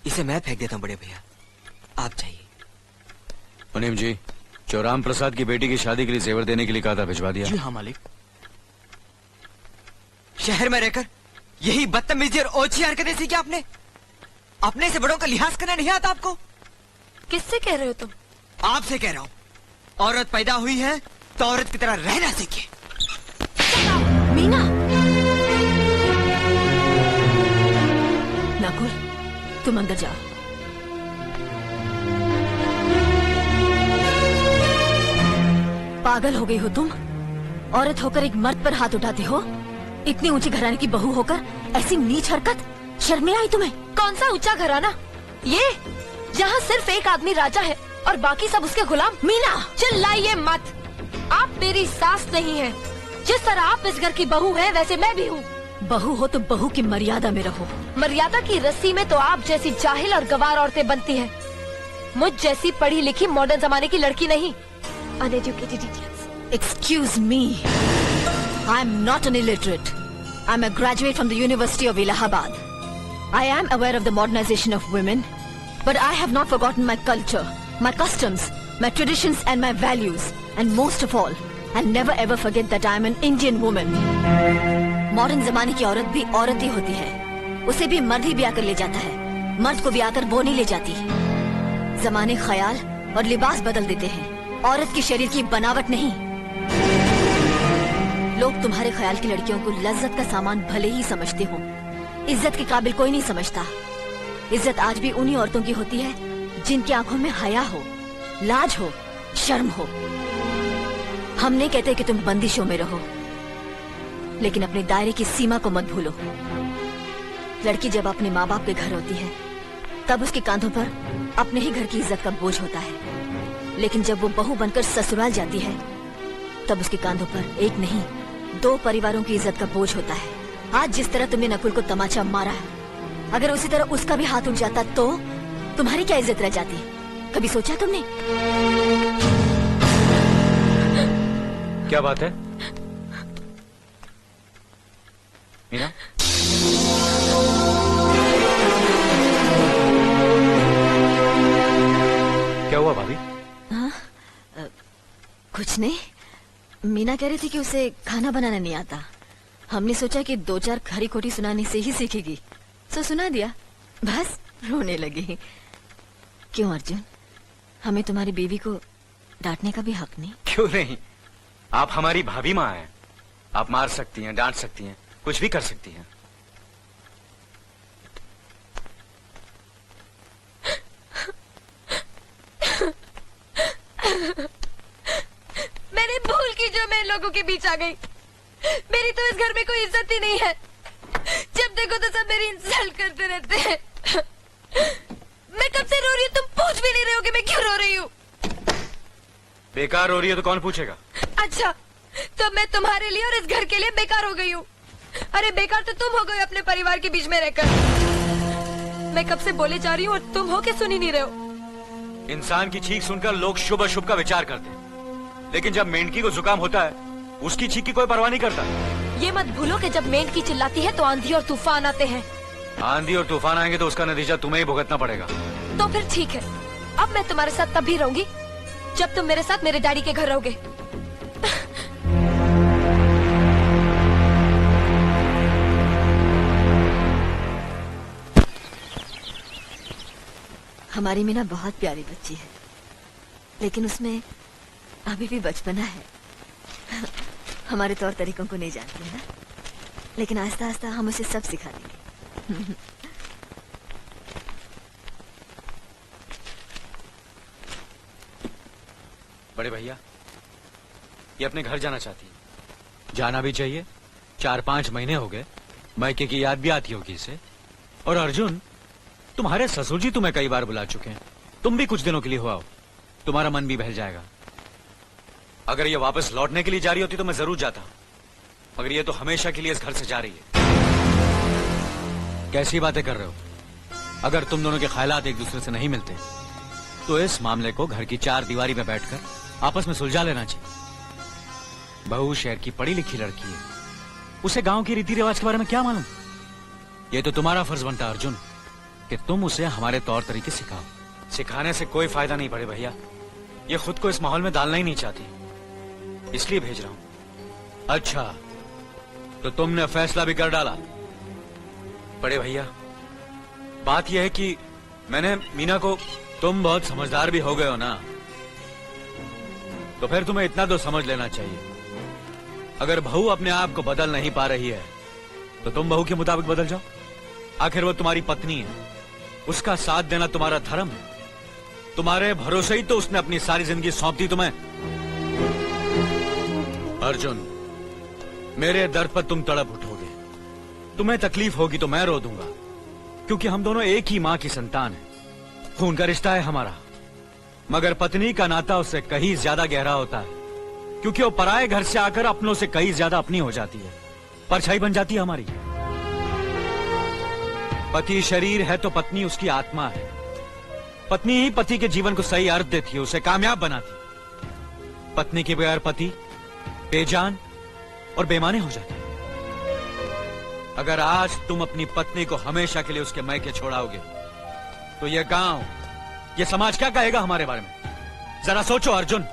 इसे मैं फेंक देता हूँ बड़े भैया, आप जाइए। मुनीम जी, चौराम प्रसाद की बेटी की शादी के लिए जेवर देने के लिए कहा था, भिजवा दिया? जी हाँ मालिक। शहर में रहकर यही बदतमीजी और ओछी हरकतें सीखी आपने? अपने से बड़ों का लिहाज करना नहीं आता आपको? किससे कह रहे हो तुम? आपसे कह रहा हूँ। औरत पैदा हुई है तो औरत की तरह रहना सीखे। मीना! नकुल, तुम अंदर जाओ। पागल हो गई हो तुम? औरत होकर एक मर्द पर हाथ उठाते हो? इतनी ऊंची घराने की बहू होकर ऐसी नीच हरकत, शर्म नहीं आई तुम्हें? कौन सा ऊंचा घराना? ये जहाँ सिर्फ एक आदमी राजा है और बाकी सब उसके गुलाम। मीना, चिल्लाइए मत। आप मेरी सास नहीं है। जिस तरह आप इस घर की बहू है वैसे मैं भी हूँ। बहू हो तो बहू की मर्यादा में रहो। मर्यादा की रस्सी में तो आप जैसी जाहिल और गवार औरतें बनती हैं। मुझ जैसी पढ़ी लिखी मॉडर्न जमाने की लड़की नहीं। Uneducated idiots. Excuse me. I am not an illiterate. I am a graduate from the University of Allahabad. I am aware of the modernization of women, but I have not forgotten my culture, my customs, my traditions and my values. And most of all, I'll never ever forget that I am an Indian woman. Modern जमाने की औरत भी औरत ही होती है। उसे भी मर्द ही ब्याह कर ले जाता है, मर्द को ब्याह कर वो नहीं ले जाती। जमाने ख्याल और लिबास बदल देते हैं, औरत की शरीर की बनावट नहीं। लोग तुम्हारे ख्याल की लड़कियों को लज्जत का सामान भले ही समझते हो, इज्जत के काबिल कोई नहीं समझता। इज्जत आज भी उन्हीं औरतों की होती है जिनकी आंखों में हया हो, लाज हो, शर्म हो। हम नहीं कहते कि तुम बंदिशों में रहो, लेकिन अपने दायरे की सीमा को मत भूलो। लड़की जब अपने माँ बाप के घर होती है तब उसके कांधों पर अपने ही घर की इज्जत का बोझ होता है, लेकिन जब वो बहू बनकर ससुराल जाती है तब उसके कांधों पर एक नहीं 2 परिवारों की इज्जत का बोझ होता है। आज जिस तरह तुमने नकुल को तमाचा मारा, अगर उसी तरह उसका भी हाथ उठ जाता तो तुम्हारी क्या इज्जत रह जाती? कभी सोचा तुमने? क्या बात है मीना? क्या हुआ भाभी? कुछ नहीं। मीना कह रही थी कि उसे खाना बनाना नहीं आता। हमने सोचा कि 2-4 खरी खोटी सुनाने से ही सीखेगी, तो सुना दिया। बस रोने लगी। क्यों अर्जुन, हमें तुम्हारी बीवी को डांटने का भी हक नहीं? क्यों नहीं, आप हमारी भाभी माँ हैं। आप मार सकती हैं, डांट सकती हैं, कुछ भी कर सकती हैं। मैंने भूल की जो मैं लोगों के बीच आ गई। मेरी तो इस घर में कोई इज्जत ही नहीं है। जब देखो तो सब मेरी इंसल्ट करते रहते हैं। मैं कब से रो रही हूँ, तुम पूछ भी नहीं रहे हो कि मैं क्यों रो रही हूँ। बेकार हो रही है तो कौन पूछेगा? अच्छा, तो मैं तुम्हारे लिए और इस घर के लिए बेकार हो गई हूँ। अरे बेकार तो तुम हो गए अपने परिवार के बीच में रहकर। मैं कब से बोले जा रही हूँ और तुम हो के सुन ही नहीं रहे हो। इंसान की चीख सुनकर लोग शुभ अशुभ का विचार करते हैं, लेकिन जब मेंढकी को जुकाम होता है उसकी चीख की कोई परवाह नहीं करता। ये मत भूलो कि जब मेंढकी चिल्लाती है तो आंधी और तूफान आते हैं। आंधी और तूफान आएंगे तो उसका नतीजा तुम्हें ही भुगतना पड़ेगा। तो फिर ठीक है, अब मैं तुम्हारे साथ तब भी रहूंगी जब तुम मेरे साथ मेरे डैडी के घर रहोगे। हमारी मीना बहुत प्यारी बच्ची है, लेकिन उसमें अभी भी बचपना है। हमारे तौर तरीकों को नहीं जानती है ना, लेकिन आस्ता आस्ता हम उसे सब सिखा देंगे। बड़े भैया, ये अपने घर जाना चाहती है। जाना भी चाहिए। 4-5 महीने हो गए, मायके की याद भी आती होगी इसे। और अर्जुन, तुम्हारे ससुर जी तुम्हें कई बार बुला चुके हैं, तुम भी कुछ दिनों के लिए हो आओ, तुम्हारा मन भी बहल जाएगा। अगर ये वापस लौटने के लिए जा रही होती तो मैं जरूर जाता, मगर ये तो हमेशा के लिए इस घर से जा रही है। कैसी बातें कर रहे हो? अगर तुम दोनों के ख्यालात एक दूसरे से नहीं मिलते तो इस मामले को घर की 4 दीवारी में बैठकर आपस में सुलझा लेना चाहिए। बहू शहर की पढ़ी लिखी लड़की है, उसे गांव के रीति रिवाज के बारे में क्या मालूम? ये तो तुम्हारा फर्ज बनता अर्जुन कि तुम उसे हमारे तौर तरीके सिखाओ। सिखाने से कोई फायदा नहीं बड़े भैया, ये खुद को इस माहौल में डालना ही नहीं चाहती, इसलिए भेज रहा हूं। अच्छा, तो तुमने फैसला भी कर डाला? बड़े भैया, बात यह है कि मैंने मीना को, तुम बहुत समझदार भी हो गए हो ना, तो फिर तुम्हें इतना तो समझ लेना चाहिए, अगर बहू अपने आप को बदल नहीं पा रही है तो तुम बहू के मुताबिक बदल जाओ। आखिर वो तुम्हारी पत्नी है, उसका साथ देना तुम्हारा धर्म है, तुम्हारे भरोसे ही तो उसने अपनी सारी जिंदगी सौंप दी तुम्हें। अर्जुन, मेरे दर्द पर तुम तड़प उठोगे, तुम्हें तकलीफ होगी तो मैं रो दूंगा, क्योंकि हम दोनों एक ही मां की संतान हैं, खून का रिश्ता है हमारा। मगर पत्नी का नाता उससे कहीं ज्यादा गहरा होता है, क्योंकि वो पराये घर से आकर अपनों से कहीं ज्यादा अपनी हो जाती है, परछाई बन जाती है हमारी। पति शरीर है तो पत्नी उसकी आत्मा है। पत्नी ही पति के जीवन को सही अर्थ देती है, उसे कामयाब बनाती। पत्नी के बगैर पति बेजान और बेमाने हो जाते। अगर आज तुम अपनी पत्नी को हमेशा के लिए उसके मायके छोड़ाओगे तो यह गांव, यह समाज क्या कहेगा हमारे बारे में? जरा सोचो अर्जुन,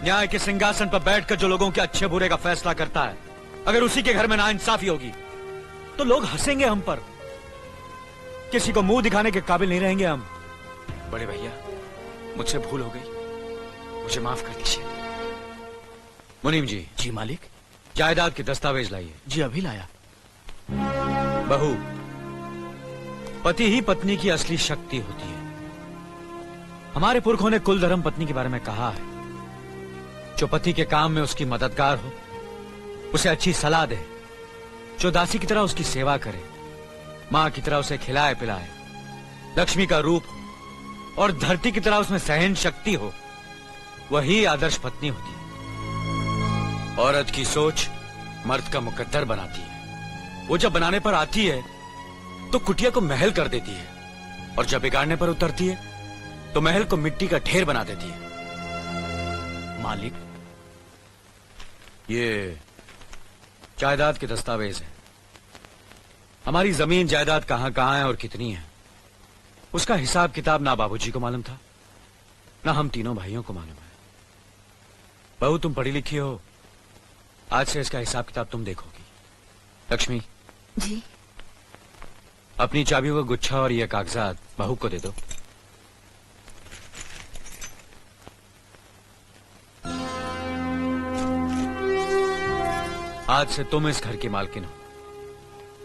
न्याय के सिंहासन पर बैठकर जो लोगों के अच्छे बुरे का फैसला करता है, अगर उसी के घर में नाइंसाफी होगी तो लोग हंसेंगे हम पर, किसी को मुंह दिखाने के काबिल नहीं रहेंगे हम। बड़े भैया, मुझसे भूल हो गई, मुझे माफ कर दीजिए। मुनीम जी। जी मालिक। जायदाद के दस्तावेज लाइए। जी अभी लाया। बहू, पति ही पत्नी की असली शक्ति होती है। हमारे पुरखों ने कुल धर्म पत्नी के बारे में कहा है, जो पति के काम में उसकी मददगार हो, उसे अच्छी सलाह दे, जो दासी की तरह उसकी सेवा करे, मां की तरह उसे खिलाए पिलाए, लक्ष्मी का रूप हो और धरती की तरह उसमें सहन शक्ति हो, वही आदर्श पत्नी होती है। औरत की सोच मर्द का मुकद्दर बनाती है। वो जब बनाने पर आती है तो कुटिया को महल कर देती है, और जब बिगाड़ने पर उतरती है तो महल को मिट्टी का ढेर बना देती है। मालिक, ये जायदाद के दस्तावेज हैं। हमारी जमीन जायदाद कहां कहां है और कितनी है, उसका हिसाब किताब ना बाबूजी को मालूम था, ना हम तीनों भाइयों को मालूम है। बहू, तुम पढ़ी लिखी हो, आज से इसका हिसाब किताब तुम देखोगी। लक्ष्मी जी। अपनी चाबियों का गुच्छा और ये कागजात बहू को दे दो। आज से तुम इस घर की मालकिन हो।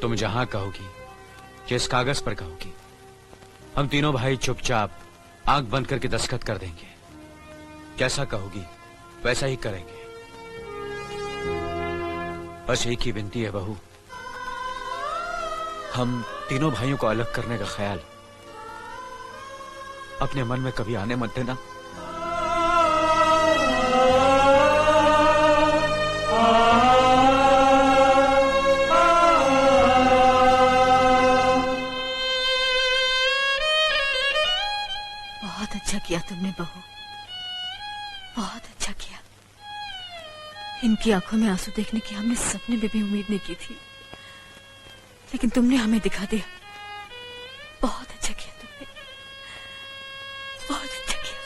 तुम जहां कहोगी, जिस कागज पर कहोगी, हम तीनों भाई चुपचाप आंख बंद करके दस्तखत कर देंगे। जैसा कहोगी वैसा ही करेंगे। बस एक ही विनती है बहू, हम तीनों भाइयों को अलग करने का ख्याल अपने मन में कभी आने मत देना। बहुत अच्छा किया तुमने बहू, बहुत अच्छा किया। इनकी आंखों में आंसू देखने की हमने सपने में भी उम्मीद नहीं की थी, लेकिन तुमने हमें दिखा दिया। बहुत अच्छा किया तुमने, बहुत अच्छा किया।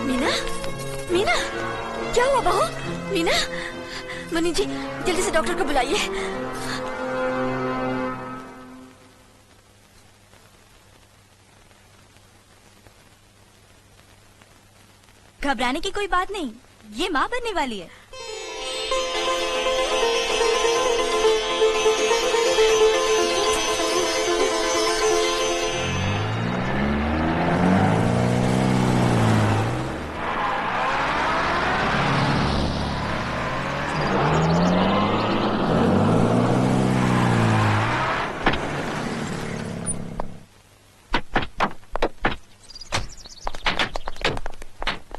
मीना, मीना, क्या हुआ बहू? मीना, मनी जी जल्दी से डॉक्टर को बुलाइए। घबराने की कोई बात नहीं, ये माँ बनने वाली है।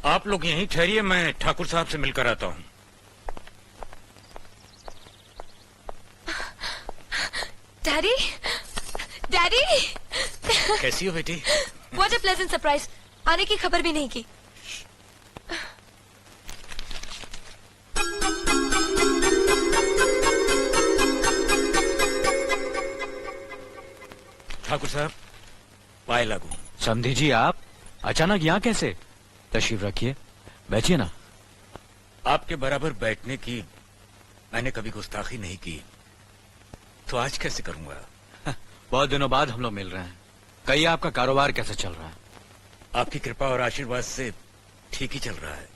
आप लोग यहीं ठहरिए, मैं ठाकुर साहब से मिलकर आता हूँ। डैडी, डैडी, कैसी हो बेटी? What a pleasant surprise. आने की खबर भी नहीं की। ठाकुर साहब, पाए लागू। समधी जी, आप अचानक यहाँ कैसे? तशरीफ रखिए, बैठिए ना। आपके बराबर बैठने की मैंने कभी गुस्ताखी नहीं की, तो आज कैसे करूंगा? बहुत दिनों बाद हम लोग मिल रहे हैं। कहिए, आपका कारोबार कैसे चल रहा है? आपकी कृपा और आशीर्वाद से ठीक ही चल रहा है।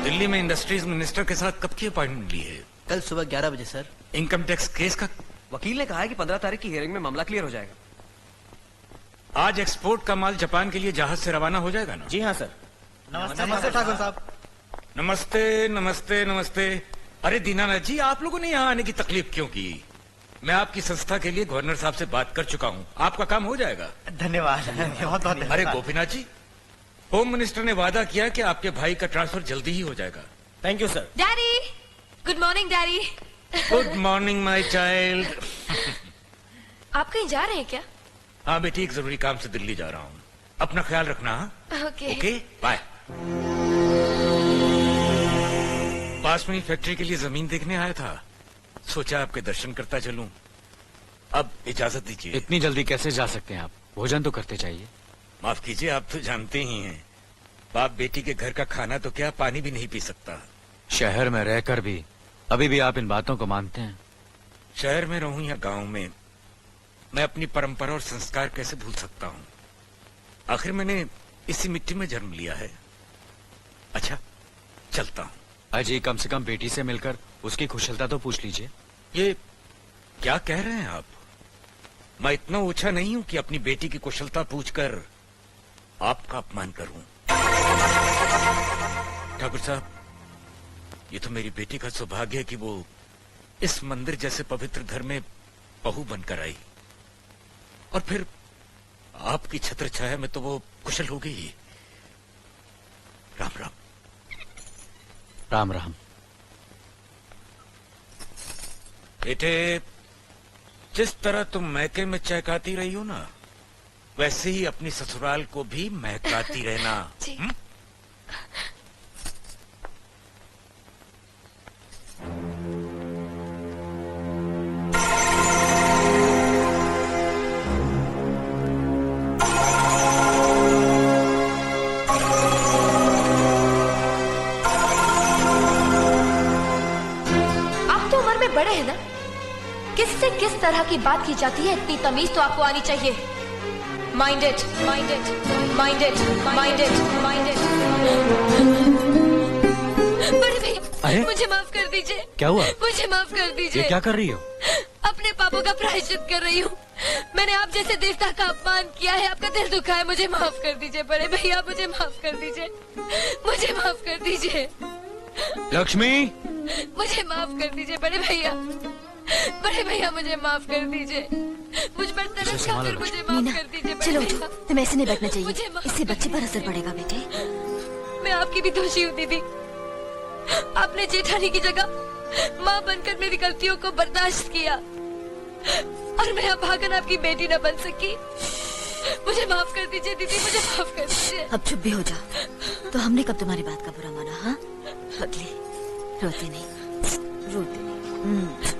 दिल्ली में इंडस्ट्रीज मिनिस्टर के साथ कब की अपॉइंटमेंट ली है? कल सुबह 11 बजे सर। इनकम टैक्स केस का वकील ने कहा है कि 15 तारीख की हियरिंग में मामला क्लियर हो जाएगा। आज एक्सपोर्ट का माल जापान के लिए जहाज से रवाना हो जाएगा ना? जी हाँ सर। नमस्ते ठाकुर साहब। नमस्ते नमस्ते नमस्ते। अरे दीनानाथ जी, आप लोगों ने यहाँ आने की तकलीफ क्यों की? मैं आपकी संस्था के लिए गवर्नर साहब से बात कर चुका हूँ, आपका काम हो जाएगा। धन्यवाद, बहुत बहुत अरे गोपीनाथ जी, होम मिनिस्टर ने वादा किया कि आपके भाई का ट्रांसफर जल्दी ही हो जाएगा। Thank you sir. Daddy, good morning daddy. Good morning my child. आप कहीं जा रहे हैं क्या? हाँ बेटी, एक जरूरी काम से दिल्ली जा रहा हूँ। अपना ख्याल रखना। हाँ? ओके। Okay, bye. पास में ही फैक्ट्री के लिए जमीन देखने आया था, सोचा आपके दर्शन करता चलूं। अब इजाजत दीजिए। इतनी जल्दी कैसे जा सकते हैं आप? भोजन तो करते जाइए। माफ कीजिए, आप तो जानते ही हैं, बाप बेटी के घर का खाना तो क्या, पानी भी नहीं पी सकता। शहर में रहकर भी अभी भी आप इन बातों को मानते हैं? शहर में रहूं या गांव में, मैं अपनी परंपरा और संस्कार कैसे भूल सकता हूं? आखिर मैंने इसी मिट्टी में जन्म लिया है। अच्छा, चलता हूं। अजी, कम से कम बेटी से मिलकर उसकी कुशलता तो पूछ लीजिए। ये क्या कह रहे हैं आप? मैं इतना ऊंचा नहीं हूं कि अपनी बेटी की कुशलता पूछकर आपका अपमान करूं। ठाकुर साहब, ये तो मेरी बेटी का सौभाग्य है कि वो इस मंदिर जैसे पवित्र घर में बहू बनकर आई, और फिर आपकी छत्र छाया में तो वो कुशल हो गई ही। राम राम। राम राम। बेटे, जिस तरह तुम मैके में चहकाती रही हो ना, वैसे ही अपनी ससुराल को भी महकाती रहना। जी। आप तो उम्र में बड़े हैं ना, किससे किस तरह की बात की जाती है इतनी तमीज तो आपको आनी चाहिए। Mind it, mind it, mind it, mind it, mind it. बड़े भैया, अरे? मुझे माफ कर दीजिए। क्या हुआ? मुझे माफ कर ये दीजिए। क्या कर रही हो? अपने पापों का प्रायश्चित कर रही हूँ। मैंने आप जैसे देवता का अपमान किया है, आपका दिल दुखा है, मुझे माफ कर दीजिए बड़े भैया, मुझे माफ कर दीजिए, मुझे माफ कर दीजिए, लक्ष्मी, मुझे माफ कर दीजिए बड़े भैया, बड़े भैया मुझे माफ कर दीजिए, मुझ पर तरस खाकर मुझे माफ कर दीजिए बड़े चलो भैया। उठो, तुम्हें ऐसे नहीं बैठना मुझे चाहिए, माफ इससे कर बच्चे पर दीजिए। असर पड़ेगा बेटे। मैं आपकी भी दोषी हूँ दीदी, आपने जेठानी की जगह माँ बनकर मेरी गलतियों को बर्दाश्त किया, और मैं अभागन आपकी बेटी न बन सकी। मुझे माफ कर दीजिए दीदी, मुझे माफ कर दीजिए। अब चुप भी हो जा। तो हमने कब तुम्हारी बात का बुरा माना? हाँ, पगली, रोते नहीं, रोते नहीं।